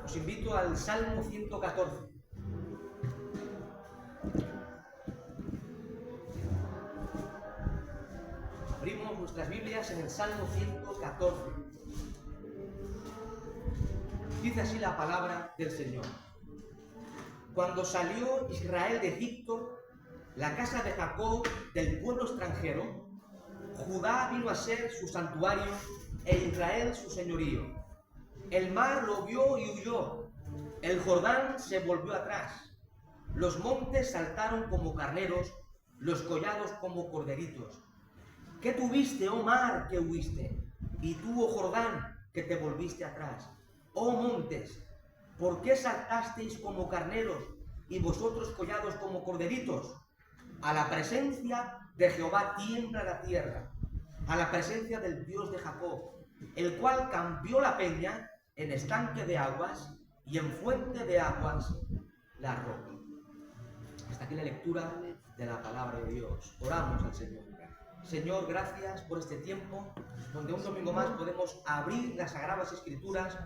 Os invito al Salmo 114. Abrimos nuestras Biblias en el Salmo 114. Dice así la palabra del Señor. Cuando salió Israel de Egipto, la casa de Jacob del pueblo extranjero, Judá vino a ser su santuario e Israel su señorío. El mar lo vio y huyó, el Jordán se volvió atrás, los montes saltaron como carneros, los collados como corderitos. ¿Qué tuviste, oh mar, que huiste? Y tú, oh Jordán, que te volviste atrás. Oh montes, ¿por qué saltasteis como carneros y vosotros collados como corderitos? A la presencia de Jehová tiembla la tierra, a la presencia del Dios de Jacob, el cual cambió la peña en estanque de aguas y en fuente de aguas la roca. Hasta aquí la lectura de la palabra de Dios. Oramos al Señor. Señor, gracias por este tiempo donde un domingo más podemos abrir las Sagradas Escrituras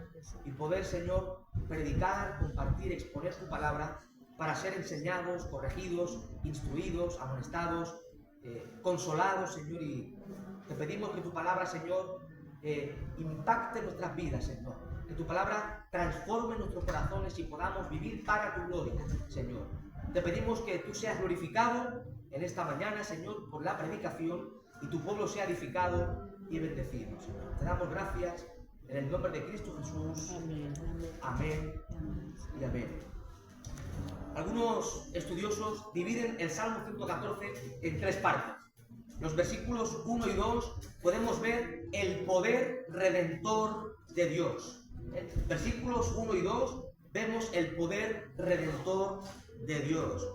y poder, Señor, predicar, compartir, exponer tu palabra para ser enseñados, corregidos, instruidos, amonestados, consolados, Señor. Y te pedimos que tu palabra, Señor, impacte nuestras vidas, Señor. Que tu palabra transforme nuestros corazones y podamos vivir para tu gloria, Señor. Te pedimos que tú seas glorificado en esta mañana, Señor, por la predicación y tu pueblo sea edificado y bendecido, Señor. Te damos gracias en el nombre de Cristo Jesús. Amén, amén y amén. Algunos estudiosos dividen el Salmo 114 en tres partes. Los versículos 1 y 2 podemos ver el poder redentor de Dios. Versículos 1 y 2 vemos el poder redentor de Dios.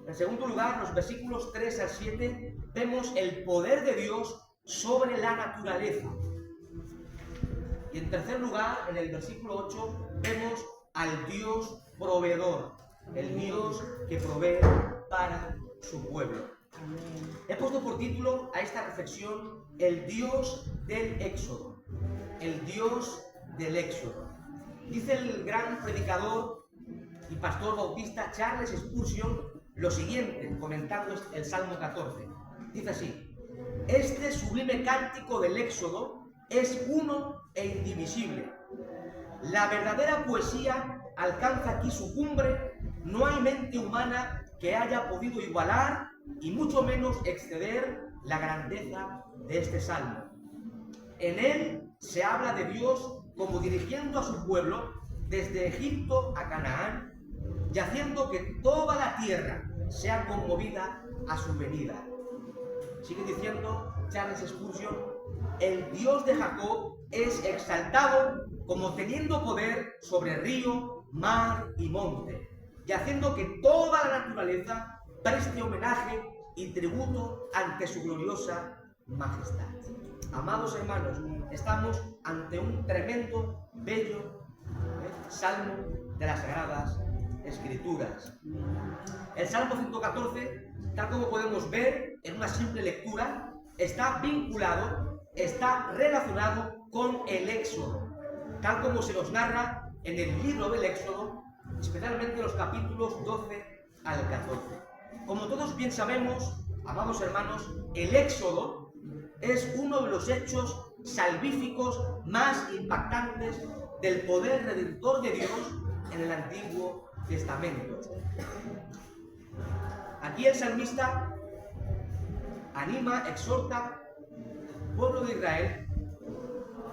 En segundo lugar, los versículos 3 al 7 vemos el poder de Dios sobre la naturaleza. Y en tercer lugar, en el versículo 8, vemos al Dios proveedor, el Dios que provee para su pueblo. He puesto por título a esta reflexión el Dios del Éxodo. El Dios del Éxodo. Dice el gran predicador y pastor bautista Charles Spurgeon lo siguiente, comentando el Salmo 14. Dice así: este sublime cántico del Éxodo es uno e indivisible. La verdadera poesía alcanza aquí su cumbre. No hay mente humana que haya podido igualar y mucho menos exceder la grandeza de este salmo. En él se habla de Dios como dirigiendo a su pueblo desde Egipto a Canaán y haciendo que toda la tierra sea conmovida a su venida. Sigue diciendo Charles Spurgeon: el Dios de Jacob es exaltado como teniendo poder sobre río, mar y monte, y haciendo que toda la naturaleza preste homenaje y tributo ante su gloriosa majestad. Amados hermanos, estamos ante un tremendo, bello salmo de las Sagradas Escrituras. El Salmo 114, tal como podemos ver en una simple lectura, está vinculado, está relacionado con el Éxodo, tal como se nos narra en el libro del Éxodo, especialmente los capítulos 12 al 14. Como todos bien sabemos, amados hermanos, el Éxodo es uno de los hechos salvíficos más impactantes del poder redentor de Dios en el Antiguo Testamento. Aquí el salmista anima, exhorta al pueblo de Israel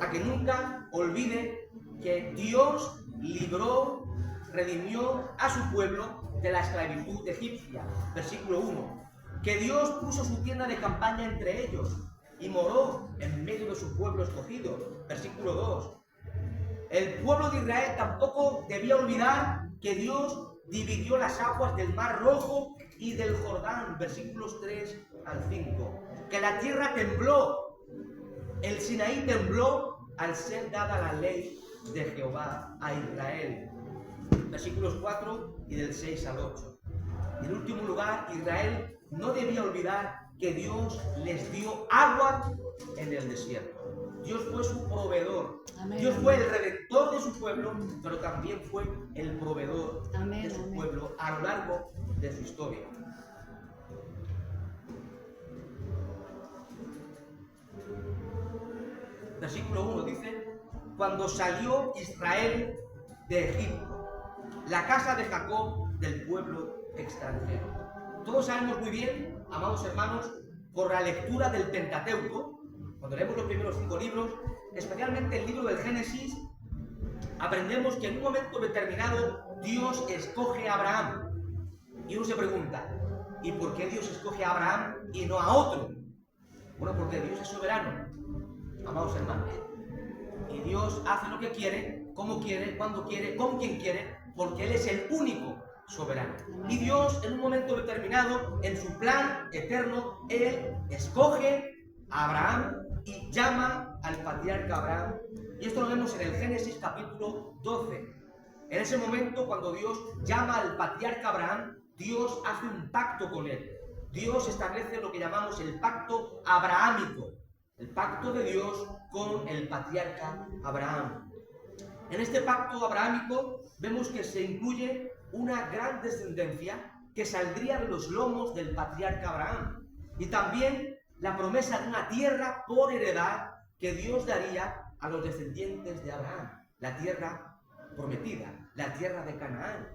a que nunca olvide que Dios libró, redimió a su pueblo de la esclavitud egipcia. Versículo 1. Que Dios puso su tienda de campaña entre ellos y moró en medio de su pueblo escogido. Versículo 2. El pueblo de Israel tampoco debía olvidar que Dios dividió las aguas del Mar Rojo y del Jordán. Versículos 3 al 5. Que la tierra tembló, el Sinaí tembló al ser dada la ley de Jehová a Israel. Versículos 4 y del 6 al 8. Y en último lugar, Israel no debía olvidar que Dios les dio agua en el desierto. Dios fue su proveedor. Amén. Dios fue el redentor de todo su pueblo, pero también fue el proveedor de su pueblo a lo largo de su historia. Versículo 1 dice: cuando salió Israel de Egipto, la casa de Jacob del pueblo extranjero. Todos sabemos muy bien, amados hermanos, por la lectura del Pentateuco, cuando leemos los primeros 5 libros, especialmente el libro del Génesis, aprendemos que en un momento determinado Dios escoge a Abraham. Y uno se pregunta, ¿y por qué Dios escoge a Abraham y no a otro? Bueno, porque Dios es soberano, amados hermanos. Y Dios hace lo que quiere, como quiere, cuando quiere, con quien quiere, porque Él es el único soberano. Y Dios, en un momento determinado, en su plan eterno, Él escoge a Abraham y llama al patriarca Abraham. Y esto lo vemos en el Génesis capítulo 12. En ese momento, cuando Dios llama al patriarca Abraham, Dios hace un pacto con él. Dios establece lo que llamamos el pacto abrahámico, el pacto de Dios con el patriarca Abraham. En este pacto abrahámico vemos que se incluye una gran descendencia que saldría de los lomos del patriarca Abraham, y también la promesa de una tierra por heredad que Dios daría a los descendientes de Abraham, la tierra prometida, la tierra de Canaán.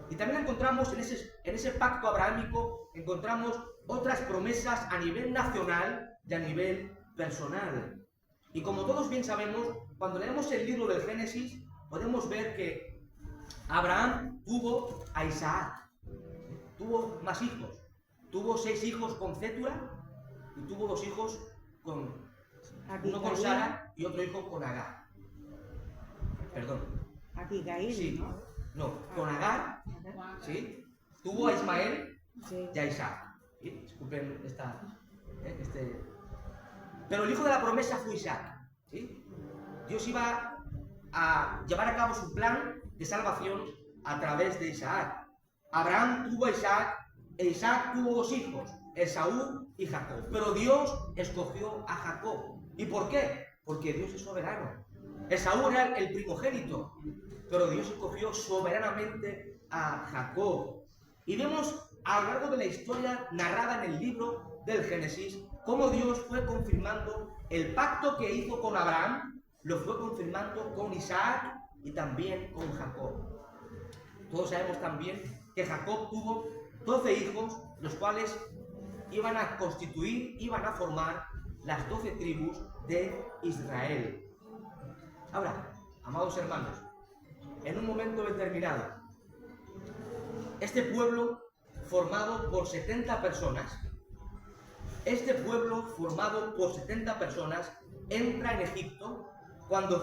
Y también encontramos en ese pacto abrahámico, encontramos otras promesas a nivel nacional y a nivel personal. Y como todos bien sabemos, cuando leemos el libro del Génesis, podemos ver que Abraham tuvo a Isaac, tuvo más hijos, tuvo 6 hijos con Cétura y tuvo 2 hijos con uno con Sara y otro hijo con Agar. Perdón. Abigail, sí, ¿no? No, con Agar, ¿sí? Tuvo a Ismael y a Isaac. ¿Sí? Disculpen Pero el hijo de la promesa fue Isaac, ¿sí? Dios iba a llevar a cabo su plan de salvación a través de Isaac. Abraham tuvo a Isaac e Isaac tuvo 2 hijos, Esaú y Jacob. Pero Dios escogió a Jacob. ¿Y por qué? Porque Dios es soberano. Esaú era el primogénito, pero Dios escogió soberanamente a Jacob. Y vemos a lo largo de la historia narrada en el libro del Génesis cómo Dios fue confirmando el pacto que hizo con Abraham, lo fue confirmando con Isaac y también con Jacob. Todos sabemos también que Jacob tuvo 12 hijos, los cuales iban a constituir, iban a formar las 12 tribus de Israel. Ahora, amados hermanos, en un momento determinado, este pueblo formado por 70 personas, entra en Egipto cuando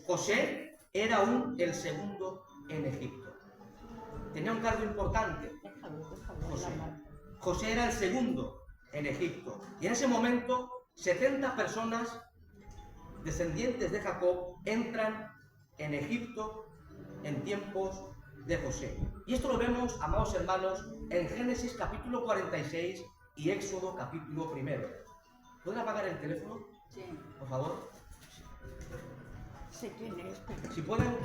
José era aún el segundo en Egipto. Tenía un cargo importante. José era el segundo en Egipto. Y en ese momento, 70 personas descendientes de Jacob entran en Egipto en tiempos de José. Y esto lo vemos, amados hermanos, en Génesis capítulo 46 y Éxodo capítulo 1. ¿Pueden apagar el teléfono? Sí. Por favor. Sé quién es, pero... Si pueden,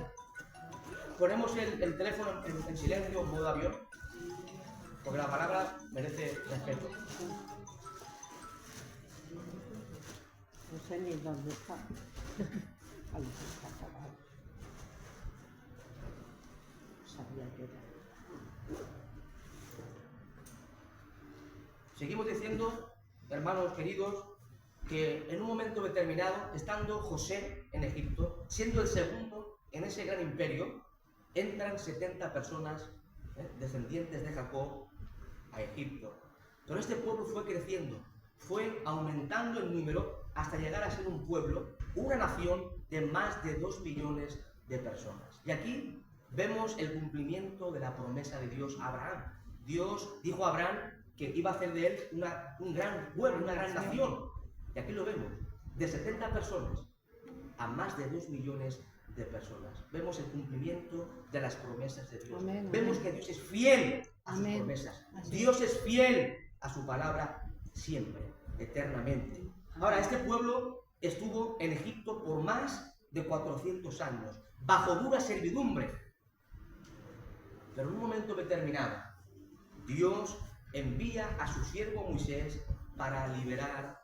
ponemos el teléfono en silencio, en modo avión, porque la palabra merece respeto. No sé ni dónde está. Ahí está acabado. Sabía que era. Seguimos diciendo, hermanos queridos, que en un momento determinado, estando José en Egipto, siendo el segundo en ese gran imperio, entran 70 personas descendientes de Jacob a Egipto. Pero este pueblo fue creciendo, fue aumentando en número hasta llegar a ser un pueblo, una nación de más de 2 millones de personas. Y aquí vemos el cumplimiento de la promesa de Dios a Abraham. Dios dijo a Abraham que iba a hacer de él un gran pueblo, una gran nación. Y aquí lo vemos, de 70 personas a más de 2 millones de personas. Vemos el cumplimiento de las promesas de Dios. Amén, vemos que Dios es fiel a sus promesas. Dios es fiel a su palabra siempre, eternamente. Ahora, este pueblo estuvo en Egipto por más de 400 años, bajo dura servidumbre. Pero en un momento determinado, Dios envía a su siervo Moisés para liberar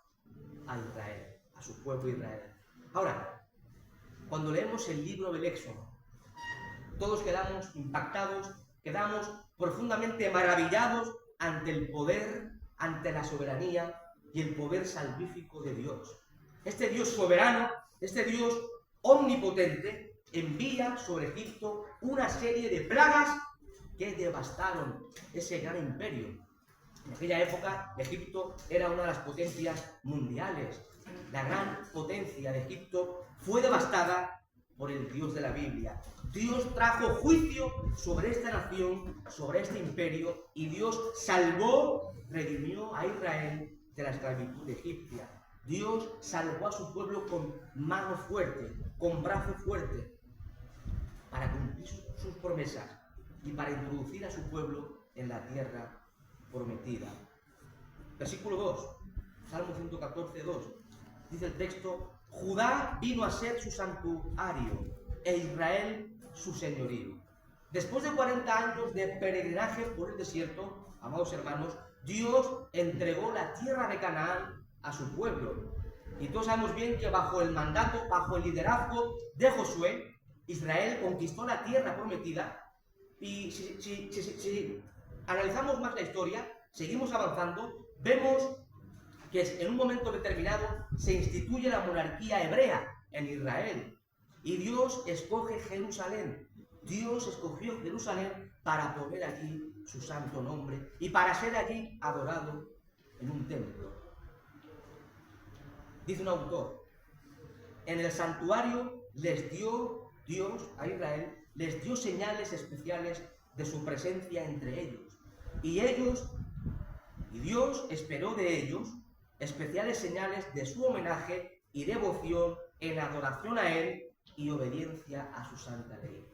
a Israel, a su pueblo Israel. Ahora, cuando leemos el libro del Éxodo, todos quedamos impactados, quedamos profundamente maravillados ante el poder, ante la soberanía y el poder salvífico de Dios. Este Dios soberano, este Dios omnipotente, envía sobre Egipto una serie de plagas que devastaron ese gran imperio. En aquella época, Egipto era una de las potencias mundiales. La gran potencia de Egipto fue devastada por el Dios de la Biblia. Dios trajo juicio sobre esta nación, sobre este imperio, y Dios salvó, redimió a Israel de la esclavitud egipcia. Dios salvó a su pueblo con mano fuerte, con brazo fuerte, para cumplir sus promesas y para introducir a su pueblo en la tierra prometida. Versículo 2, Salmo 114, 2. Dice el texto: Judá vino a ser su santuario e Israel su señorío. Después de 40 años de peregrinaje por el desierto, amados hermanos, Dios entregó la tierra de Canaán a su pueblo. Y todos sabemos bien que bajo el mandato, bajo el liderazgo de Josué, Israel conquistó la tierra prometida. Y si analizamos más la historia, seguimos avanzando, vemos que en un momento determinado se instituye la monarquía hebrea en Israel. Y Dios escoge Jerusalén. Dios escogió Jerusalén para poner allí su santo nombre y para ser allí adorado en un templo. Dice un autor: en el santuario les dio Dios a Israel, les dio señales especiales de su presencia entre ellos. Y Dios esperó de ellos especiales señales de su homenaje y devoción en adoración a Él y obediencia a su santa ley.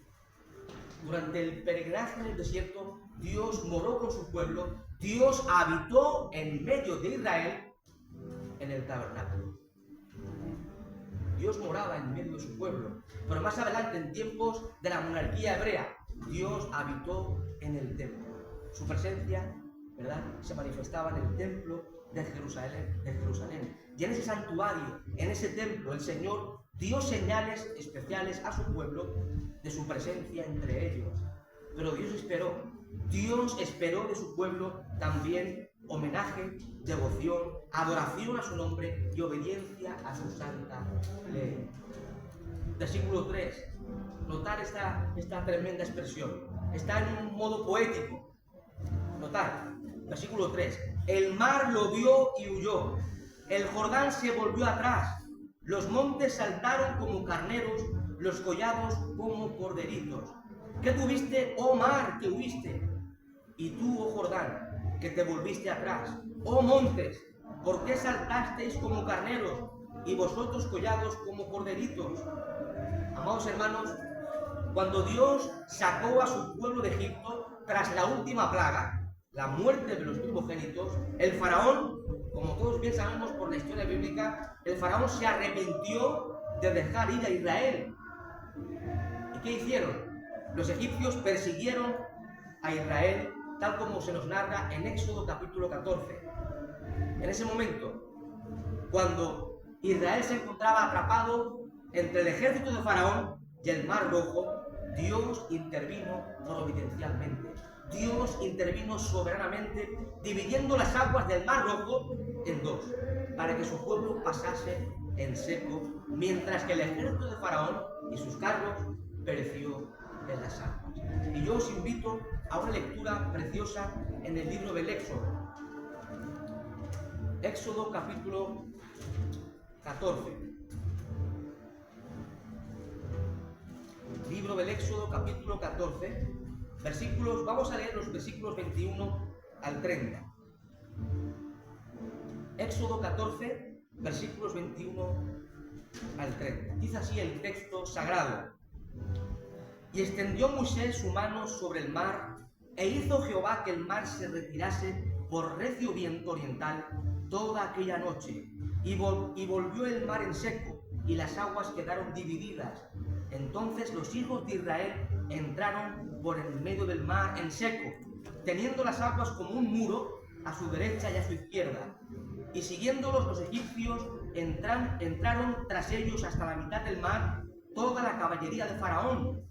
Durante el peregrinaje en el desierto, Dios moró con su pueblo, Dios habitó en medio de Israel en el tabernáculo. Dios moraba en medio de su pueblo, pero más adelante, en tiempos de la monarquía hebrea, Dios habitó en el templo. Su presencia, ¿verdad?, se manifestaba en el templo de Jerusalén. Y en ese santuario, en ese templo, el Señor dio señales especiales a su pueblo de su presencia entre ellos. Pero Dios esperó de su pueblo también homenaje, devoción, adoración a su nombre y obediencia a su santa ley. Versículo 3. Notar esta tremenda expresión. Está en un modo poético. Notar. Versículo 3. El mar lo vio y huyó. El Jordán se volvió atrás. Los montes saltaron como carneros, los collados como corderitos. ¿Qué tuviste, oh mar, que huiste? Y tú, oh Jordán, que te volviste atrás. Oh montes, ¿por qué saltasteis como carneros y vosotros collados como corderitos? Amados hermanos, cuando Dios sacó a su pueblo de Egipto tras la última plaga, la muerte de los primogénitos, el faraón, como todos bien sabemos por la historia bíblica, el faraón se arrepintió de dejar ir a Israel. ¿Y qué hicieron? Los egipcios persiguieron a Israel, tal como se nos narra en Éxodo capítulo 14. En ese momento, cuando Israel se encontraba atrapado entre el ejército de Faraón y el Mar Rojo, Dios intervino providencialmente. Dios intervino soberanamente, dividiendo las aguas del Mar Rojo en dos, para que su pueblo pasase en seco, mientras que el ejército de Faraón y sus carros pereció en las aguas. Y yo os invito a una lectura preciosa en el libro del Éxodo. Éxodo capítulo 14. Libro del Éxodo capítulo 14. Versículos, vamos a leer los versículos 21 al 30. Éxodo 14, versículos 21 al 30. Dice así el texto sagrado: Y extendió Moisés su mano sobre el mar, e hizo Jehová que el mar se retirase por recio viento oriental toda aquella noche, y volvió el mar en seco, y las aguas quedaron divididas. Entonces los hijos de Israel entraron por el medio del mar en seco, teniendo las aguas como un muro a su derecha y a su izquierda. Y siguiéndolos los egipcios entraron tras ellos hasta la mitad del mar toda la caballería de Faraón,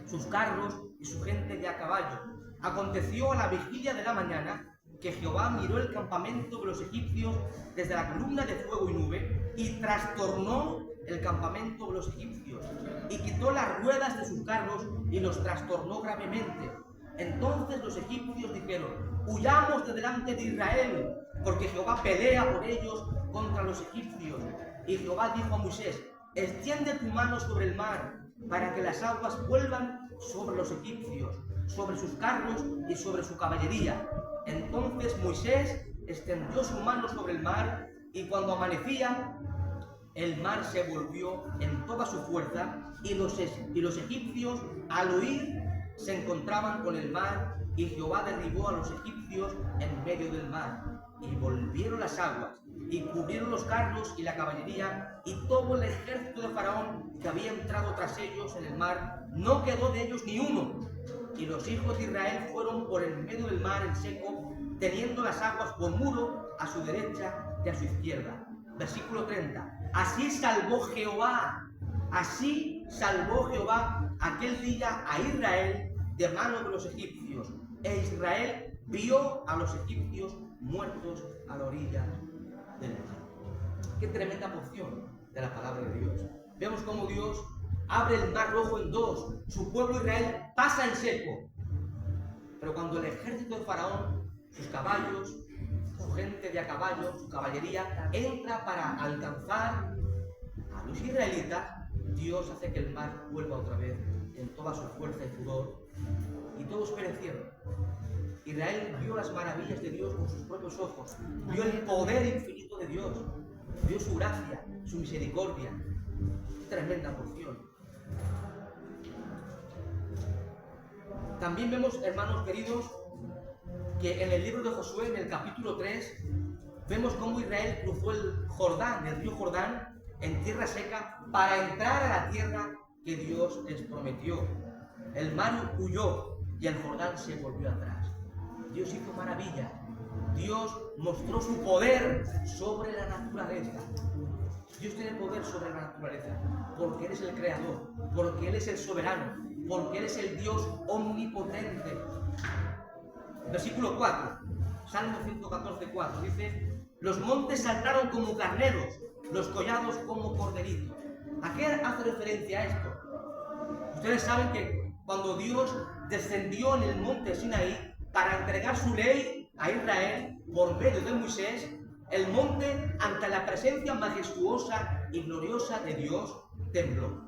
sus carros y su gente de a caballo. Aconteció a la vigilia de la mañana que Jehová miró el campamento de los egipcios desde la columna de fuego y nube y trastornó el campamento de los egipcios y quitó las ruedas de sus carros y los trastornó gravemente. Entonces los egipcios dijeron: huyamos de delante de Israel, porque Jehová pelea por ellos contra los egipcios. Y Jehová dijo a Moisés: extiende tu mano sobre el mar, para que las aguas vuelvan sobre los egipcios, sobre sus carros y sobre su caballería. Entonces Moisés extendió su mano sobre el mar, y cuando amanecía, el mar se volvió en toda su fuerza, y los egipcios, al huir, se encontraban con el mar, y Jehová derribó a los egipcios en medio del mar. Y volvieron las aguas, y cubrieron los carros y la caballería, y todo el ejército de Faraón que había entrado tras ellos en el mar, no quedó de ellos ni uno. Y los hijos de Israel fueron por el medio del mar en seco, teniendo las aguas por muro a su derecha y a su izquierda. Versículo 30. Así salvó Jehová aquel día a Israel de mano de los egipcios. E Israel vio a los egipcios muertos a la orilla del mar. Qué tremenda porción de la palabra de Dios. Vemos cómo Dios abre el mar rojo en dos. Su pueblo Israel pasa en seco. Pero cuando el ejército de Faraón, sus caballos, su gente de a caballo, su caballería, entra para alcanzar a los israelitas, Dios hace que el mar vuelva otra vez en toda su fuerza y furor, y todos perecieron. Israel vio las maravillas de Dios con sus propios ojos, vio el poder infinito de Dios, vio su gracia, su misericordia. Tremenda porción. También vemos, hermanos queridos, que en el libro de Josué, en el capítulo 3, vemos cómo Israel cruzó el Jordán, el río Jordán, en tierra seca, para entrar a la tierra que Dios les prometió. El mar huyó y el Jordán se volvió atrás. Dios hizo maravillas. Dios mostró su poder sobre la naturaleza. Dios tiene poder sobre la naturaleza, porque Él es el creador, porque Él es el soberano, porque Él es el Dios omnipotente. Versículo 4, Salmo 114:4, dice: los montes saltaron como carneros, los collados como corderitos. ¿A qué hace referencia a esto? Ustedes saben que cuando Dios descendió en el monte Sinaí para entregar su ley a Israel por medio de Moisés, el monte, ante la presencia majestuosa y gloriosa de Dios, tembló.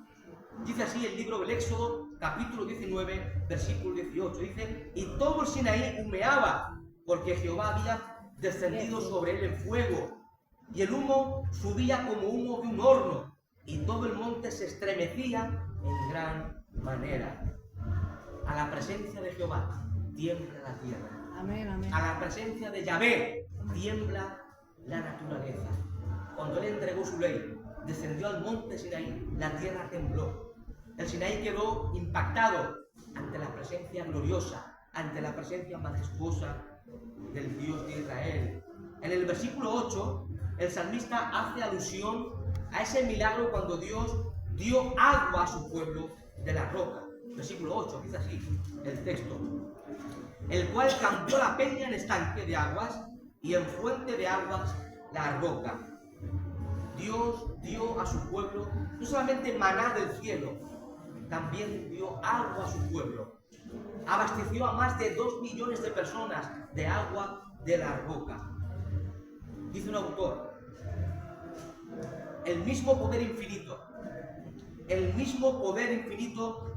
Dice así el libro del Éxodo, capítulo 19, versículo 18. Dice: y todo el Sinaí humeaba, porque Jehová había descendido sobre él en fuego, y el humo subía como humo de un horno, y todo el monte se estremecía en gran manera. A la presencia de Jehová tiembla la tierra. Amén, amén. A la presencia de Yahvé tiembla la naturaleza. Cuando Él entregó su ley, descendió al monte Sinaí, la tierra tembló. El Sinaí quedó impactado ante la presencia gloriosa, ante la presencia majestuosa del Dios de Israel. En el versículo 8, el salmista hace alusión a ese milagro cuando Dios dio agua a su pueblo de la roca. Versículo 8, dice así el texto: el cual cambió la peña en estanque de aguas y en fuente de aguas la roca. Dios dio a su pueblo no solamente maná del cielo, también dio agua a su pueblo. Abasteció a más de 2 millones de personas de agua de la roca. Dice un autor: el mismo poder infinito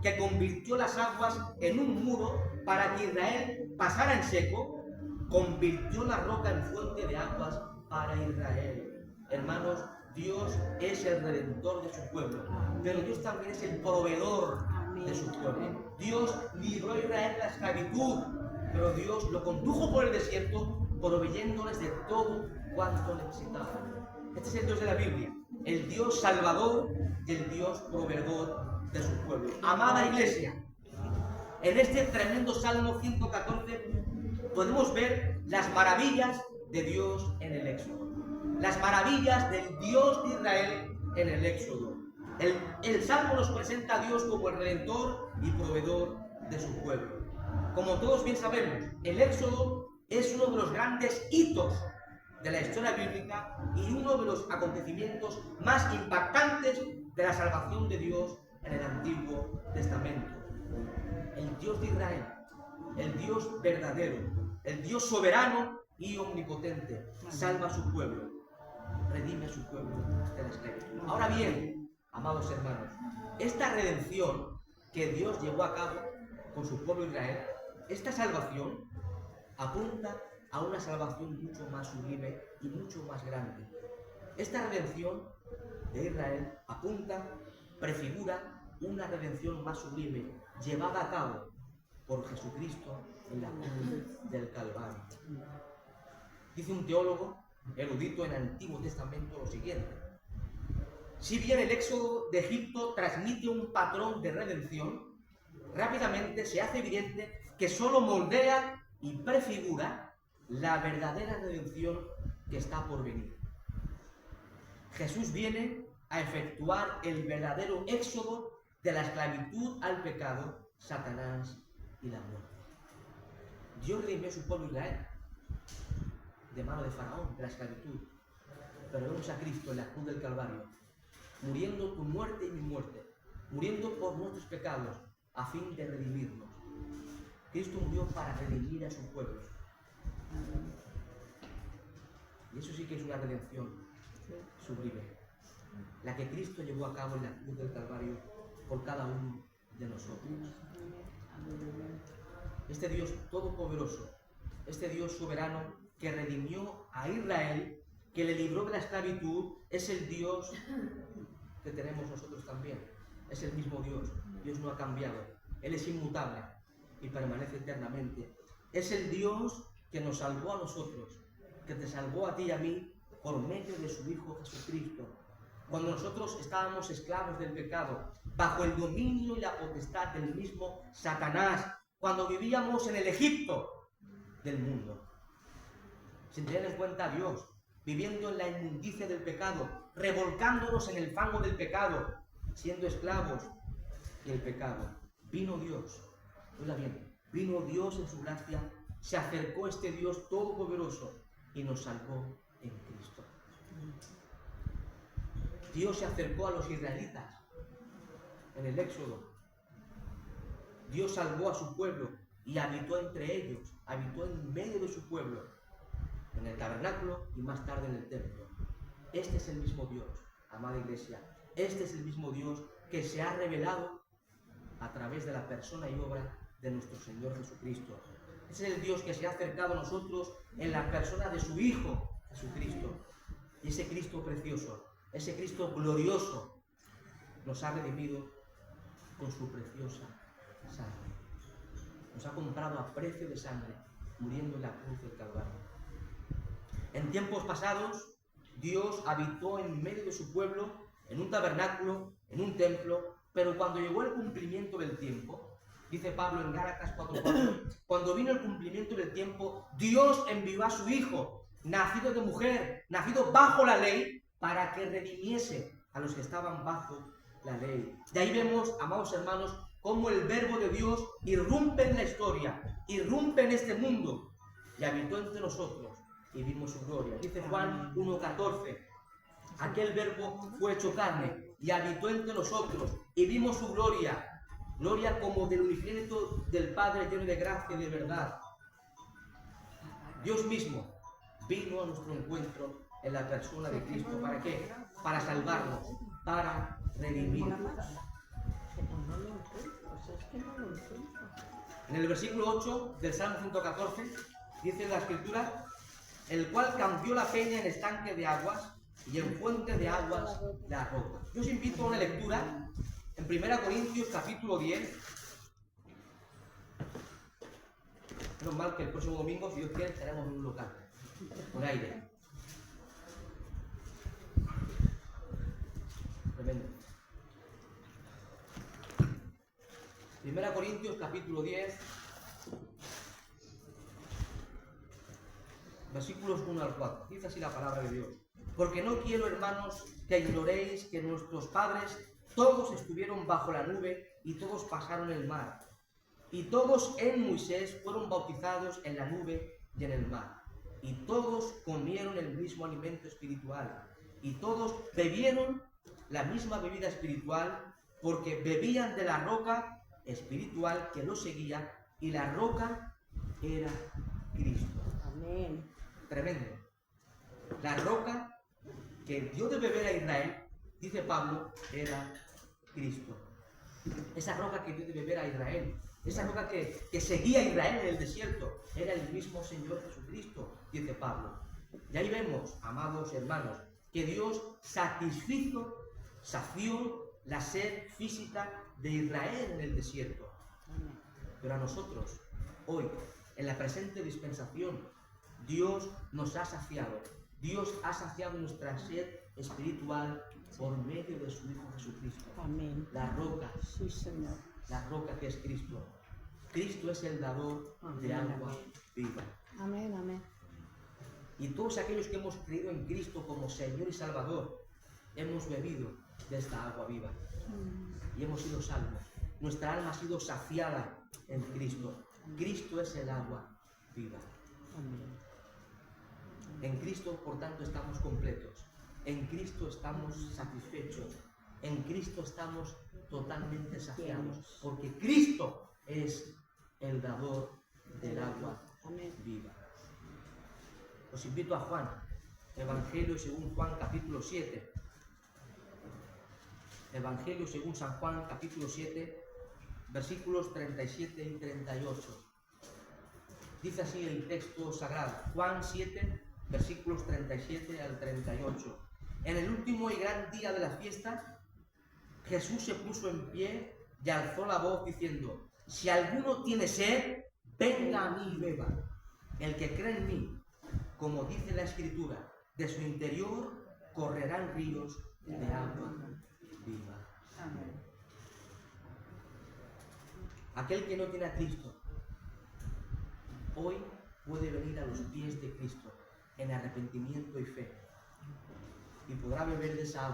que convirtió las aguas en un muro para que Israel pasara en seco, convirtió la roca en fuente de aguas para Israel. Hermanos, Dios es el redentor de su pueblo, pero Dios también es el proveedor de su pueblo. Dios libró a Israel de la esclavitud, pero Dios lo condujo por el desierto, proveyéndoles de todo cuanto necesitaban. Este es el Dios de la Biblia. el Dios salvador y el Dios proveedor de su pueblo. Amada iglesia, en este tremendo Salmo 114 podemos ver las maravillas de Dios en el Éxodo. Las maravillas del Dios de Israel en el Éxodo. El Salmo nos presenta a Dios como el Redentor y proveedor de su pueblo. Como todos bien sabemos, el Éxodo es uno de los grandes hitos de la historia bíblica y uno de los acontecimientos más impactantes de la salvación de Dios en el Antiguo Testamento. El Dios de Israel, el Dios verdadero, el Dios soberano y omnipotente, salva a su pueblo, redime a su pueblo de la esclavitud. Ahora bien, amados hermanos, esta redención que Dios llevó a cabo con su pueblo Israel, esta salvación apunta a una salvación mucho más sublime y mucho más grande. Esta redención de Israel apunta, prefigura una redención más sublime, llevada a cabo por Jesucristo en la cruz del Calvario. Dice un teólogo erudito en el Antiguo Testamento lo siguiente: si bien el éxodo de Egipto transmite un patrón de redención, rápidamente se hace evidente que solo moldea y prefigura la verdadera redención que está por venir. Jesús viene a efectuar el verdadero éxodo de la esclavitud al pecado, Satanás y la muerte. Dios redimió a su pueblo Israel de mano de Faraón, de la esclavitud, pero vemos a Cristo en la cruz del Calvario, muriendo tu muerte y mi muerte, muriendo por nuestros pecados, a fin de redimirnos. Cristo murió para redimir a su pueblo. Y eso sí que es una redención sublime, la que Cristo llevó a cabo en la cruz del Calvario por cada uno de nosotros. Este Dios todopoderoso, este Dios soberano que redimió a Israel, que le libró de la esclavitud, es el Dios que tenemos nosotros también. Es el mismo Dios. Dios no ha cambiado. Él es inmutable y permanece eternamente. Es el Dios que nos salvó a nosotros, que te salvó a ti y a mí por medio de su Hijo Jesucristo. Cuando nosotros estábamos esclavos del pecado, bajo el dominio y la potestad del mismo Satanás, cuando vivíamos en el Egipto del mundo, sin tener en cuenta a Dios, viviendo en la inmundicia del pecado, revolcándonos en el fango del pecado, siendo esclavos del pecado, vino Dios, oiga bien, vino Dios en su gracia, se acercó este Dios todopoderoso y nos salvó en Cristo. Dios se acercó a los israelitas en el Éxodo. Dios salvó a su pueblo y habitó entre ellos, habitó en medio de su pueblo, en el tabernáculo y más tarde en el templo. Este es el mismo Dios, amada iglesia. Este es el mismo Dios que se ha revelado a través de la persona y obra de nuestro Señor Jesucristo. Ese es el Dios que se ha acercado a nosotros en la persona de su Hijo Jesucristo. Y ese Cristo precioso, ese Cristo glorioso, nos ha redimido con su preciosa sangre. Nos ha comprado a precio de sangre, muriendo en la cruz del Calvario. En tiempos pasados, Dios habitó en medio de su pueblo, en un tabernáculo, en un templo, pero cuando llegó el cumplimiento del tiempo, dice Pablo en Gálatas 4:4, cuando vino el cumplimiento del tiempo, Dios envió a su Hijo, nacido de mujer, nacido bajo la ley, para que redimiese a los que estaban bajo la ley. De ahí vemos, amados hermanos, cómo el verbo de Dios irrumpe en la historia, irrumpe en este mundo, y habitó entre nosotros, y vimos su gloria. Dice Juan 1:14, aquel verbo fue hecho carne, y habitó entre nosotros, y vimos su gloria, gloria como del unigénito del Padre, lleno de gracia y de verdad. Dios mismo vino a nuestro encuentro en la persona de Cristo. ¿Para qué? Para salvarnos, para redimirnos. En el versículo 8 del Salmo 114 dice la Escritura, el cual cambió la peña en estanque de aguas y en fuente de aguas la roca. Yo os invito a una lectura en 1 Corintios capítulo 10. Menos mal que el próximo domingo, si Dios quiere, estaremos en un local, con aire. Tremendo. 1 Corintios capítulo 10, versículos 1 al 4. Dice así la palabra de Dios. Porque no quiero, hermanos, que ignoréis que nuestros padres todos estuvieron bajo la nube y todos pasaron el mar. Y todos en Moisés fueron bautizados en la nube y en el mar. Y todos comieron el mismo alimento espiritual. Y todos bebieron la misma bebida espiritual, porque bebían de la roca espiritual que los seguía, y la roca era Cristo. Amén. Tremendo. La roca que dio de beber a Israel, dice Pablo, era Cristo. Esa roca que dio de beber a Israel, esa roca que seguía a Israel en el desierto, era el mismo Señor Jesucristo, dice Pablo. Y ahí vemos, amados hermanos, que Dios sació la sed física de Israel en el desierto. Pero a nosotros, hoy, en la presente dispensación, Dios nos ha saciado. Dios ha saciado nuestra sed espiritual por medio de su Hijo Jesucristo. Amén. La roca, Sí, Señor. la roca que es Cristo. Cristo es el dador de agua viva. Amén, amén. Y todos aquellos que hemos creído en Cristo como Señor y Salvador, hemos bebido de esta agua viva y hemos sido salvos. Nuestra alma ha sido saciada en Cristo. Cristo es el agua viva. Amén. En Cristo, por tanto, estamos completos. En Cristo estamos satisfechos. En Cristo estamos totalmente saciados. Porque Cristo es el dador del agua Amén. viva. Os invito a Juan, Evangelio según Juan capítulo 7. Evangelio según San Juan capítulo 7, versículos 37 y 38. Dice así el texto sagrado. Juan 7, versículos 37 al 38. En el último y gran día de la fiesta, Jesús se puso en pie y alzó la voz diciendo: si alguno tiene sed, venga a mí y beba. El que cree en mí, como dice la Escritura, de su interior correrán ríos de agua viva. Amén. Aquel que no tiene a Cristo, hoy puede venir a los pies de Cristo en arrepentimiento y fe, y podrá beber de esa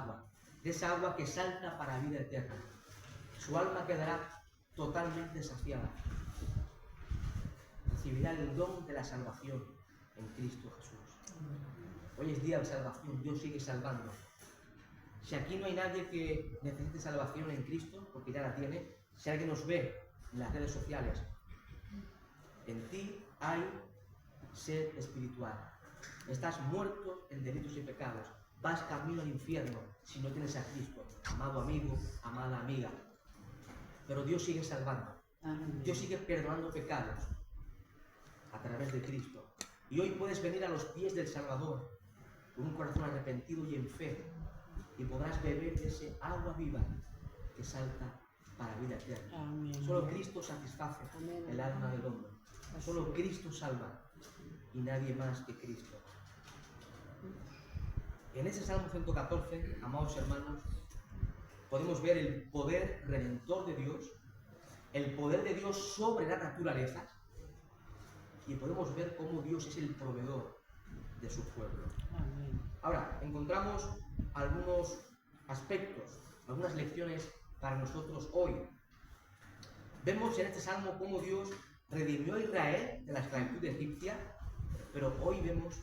agua que salta para vida eterna. Su alma quedará totalmente saciada. Recibirá el don de la salvación en Cristo Jesús. Hoy es día de salvación, Dios sigue salvando. Si aquí no hay nadie que necesite salvación en Cristo, porque ya la tiene, si alguien nos ve en las redes sociales, en ti hay sed espiritual. Estás muerto en delitos y pecados. Vas camino al infierno si no tienes a Cristo, amado amigo, amada amiga. Pero Dios sigue salvando. Amén. Dios sigue perdonando pecados a través de Cristo. Y hoy puedes venir a los pies del Salvador con un corazón arrepentido y en fe, y podrás beber de ese agua viva que salta para vida eterna. Amén. Solo Cristo satisface Amén. el alma del hombre. Solo Cristo salva y nadie más que Cristo. En ese Salmo 114, amados hermanos, podemos ver el poder redentor de Dios, el poder de Dios sobre la naturaleza, y podemos ver cómo Dios es el proveedor de su pueblo. Amén. Ahora, encontramos algunos aspectos, algunas lecciones para nosotros hoy. Vemos en este salmo cómo Dios redimió a Israel de la esclavitud egipcia, pero hoy vemos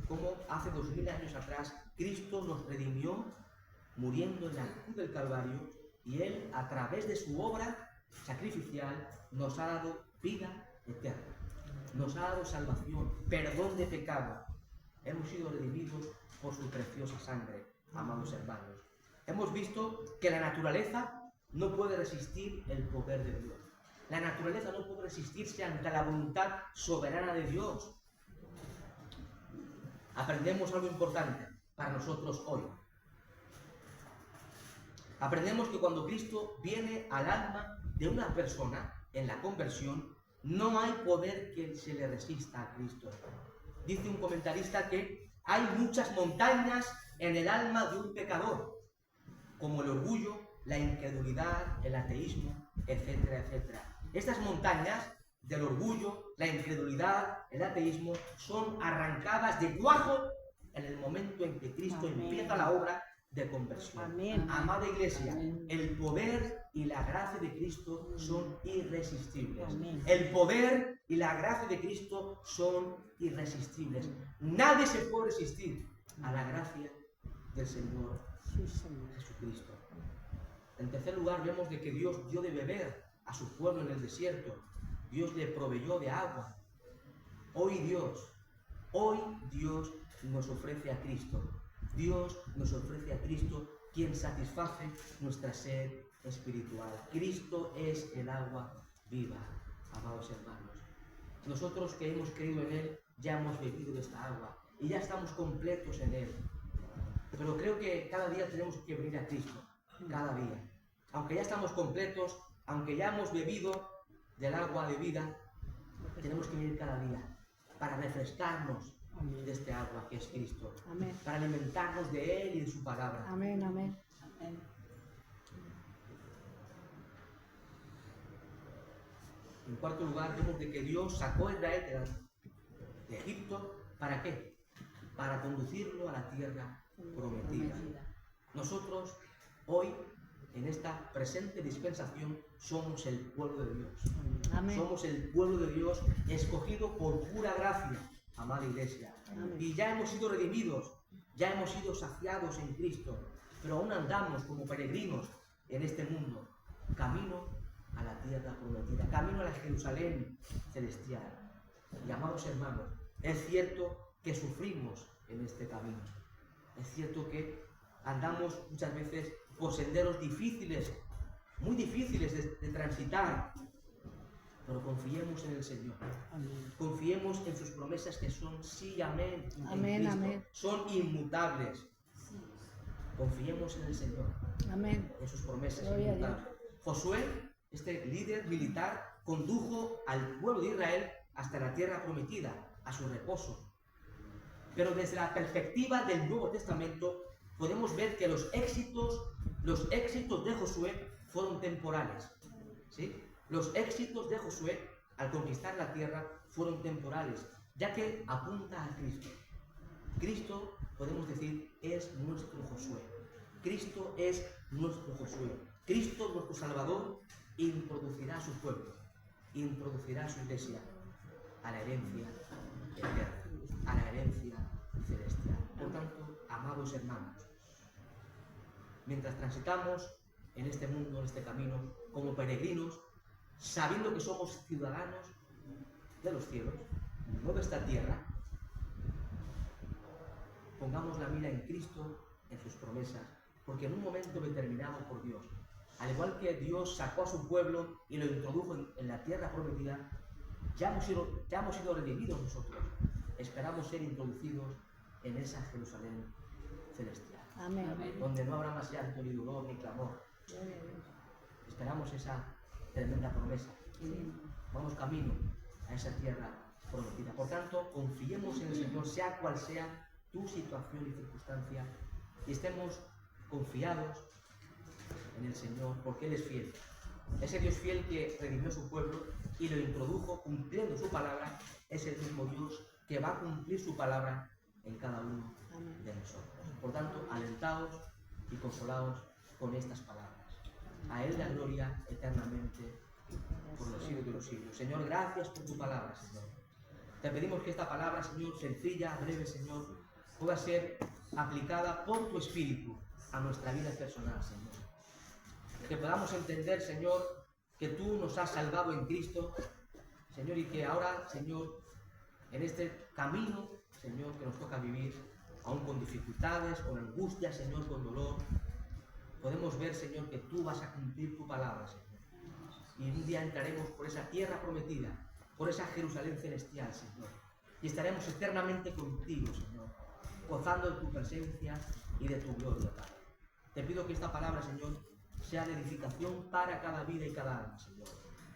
cómo hace 2000 años atrás Cristo nos redimió muriendo en la cruz del Calvario, y Él, a través de su obra sacrificial, nos ha dado vida eterna, nos ha dado salvación, perdón de pecado. Hemos sido redimidos por su preciosa sangre, amados hermanos. Hemos visto que la naturaleza no puede resistir el poder de Dios. La naturaleza no puede resistirse ante la voluntad soberana de Dios. Aprendemos algo importante para nosotros hoy. Aprendemos que cuando Cristo viene al alma de una persona en la conversión, no hay poder que se le resista a Cristo. Dice un comentarista que hay muchas montañas en el alma de un pecador. como el orgullo, la incredulidad, el ateísmo, etcétera, etcétera. Estas montañas del orgullo, la incredulidad, el ateísmo, son arrancadas de cuajo en el momento en que Cristo Amén. empieza la obra de conversión. Amén. Amada Iglesia, Amén. el poder y la gracia de Cristo son irresistibles. Amén. El poder y la gracia de Cristo son irresistibles. Nadie se puede resistir a la gracia del Señor Sí, Señor. Jesucristo. En tercer lugar, vemos de que Dios dio de beber a su pueblo en el desierto. Dios le proveyó de agua. Hoy Dios nos ofrece a Cristo. Dios nos ofrece a Cristo, quien satisface nuestra sed espiritual. Cristo es el agua viva, amados hermanos. Nosotros que hemos creído en Él, ya hemos bebido de esta agua y ya estamos completos en Él. Pero creo que cada día tenemos que venir a Cristo, cada día. Aunque ya estamos completos, aunque ya hemos bebido del agua de vida, tenemos que venir cada día para refrescarnos Amén. de este agua que es Cristo, Amén. para alimentarnos de Él y de su palabra. Amén, amén. En cuarto lugar, vemos de que Dios sacó a Israel de Egipto. ¿Para qué? Para conducirlo a la tierra prometida. Nosotros, hoy, en esta presente dispensación, somos el pueblo de Dios. Amén. Somos el pueblo de Dios escogido por pura gracia, amada Iglesia. Amén. Y ya hemos sido redimidos, ya hemos sido saciados en Cristo, pero aún andamos como peregrinos en este mundo, camino a la tierra prometida, camino a la Jerusalén celestial. Y amados hermanos, es cierto que sufrimos en este camino. Es cierto que andamos muchas veces por senderos difíciles, muy difíciles de transitar, pero confiemos en el Señor. Amén. Confiemos en sus promesas que son sí y amén. En Amén, Cristo. amén. Son inmutables. Confiemos en el Señor, Amén. en sus promesas Gloria a inmutables. Josué, este líder militar, condujo al pueblo de Israel hasta la tierra prometida, a su reposo. Pero desde la perspectiva del Nuevo Testamento podemos ver que los éxitos de Josué fueron temporales. ¿Sí? Los éxitos de Josué al conquistar la tierra fueron temporales, ya que apunta a Cristo. Cristo, podemos decir, es nuestro Josué. Cristo es nuestro Josué. Cristo, nuestro Salvador, introducirá a su pueblo, introducirá a su iglesia a la herencia eterna, a la herencia celestial. Por tanto, amados hermanos, mientras transitamos en este mundo, en este camino, como peregrinos, sabiendo que somos ciudadanos de los cielos, no de esta tierra, pongamos la mira en Cristo, en sus promesas, porque en un momento determinado por Dios, al igual que Dios sacó a su pueblo y lo introdujo en la tierra prometida, ya hemos sido redimidos nosotros. Esperamos ser introducidos en esa Jerusalén celestial, Amén. donde no habrá más llanto, ni dolor, ni clamor. Gloria a Dios. Esperamos esa tremenda promesa. Sí. Vamos camino a esa tierra prometida. Por tanto, confiemos en el Señor, sea cual sea tu situación y circunstancia, y estemos confiados en el Señor, porque Él es fiel. Ese Dios fiel que redimió a su pueblo y lo introdujo cumpliendo su palabra, es el mismo Dios que va a cumplir su palabra en cada uno Amén. de nosotros. Por tanto, alentados y consolados con estas palabras. A Él la gloria eternamente por los siglos de los siglos. Señor, gracias por tu palabra, Señor. Te pedimos que esta palabra, Señor, sencilla, breve, Señor, pueda ser aplicada por tu Espíritu a nuestra vida personal, Señor. Que podamos entender, Señor, que tú nos has salvado en Cristo, Señor, y que ahora, Señor, en este camino, Señor, que nos toca vivir, aún con dificultades, con angustia, Señor, con dolor, podemos ver, Señor, que tú vas a cumplir tu palabra, Señor. Y un día entraremos por esa tierra prometida, por esa Jerusalén celestial, Señor. Y estaremos eternamente contigo, Señor, gozando de tu presencia y de tu gloria, Padre. Te pido que esta palabra, Señor, sea de edificación para cada vida y cada alma, Señor.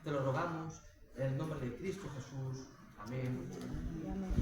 Te lo rogamos en el nombre de Cristo Jesús. Amén. Amén. Y amén.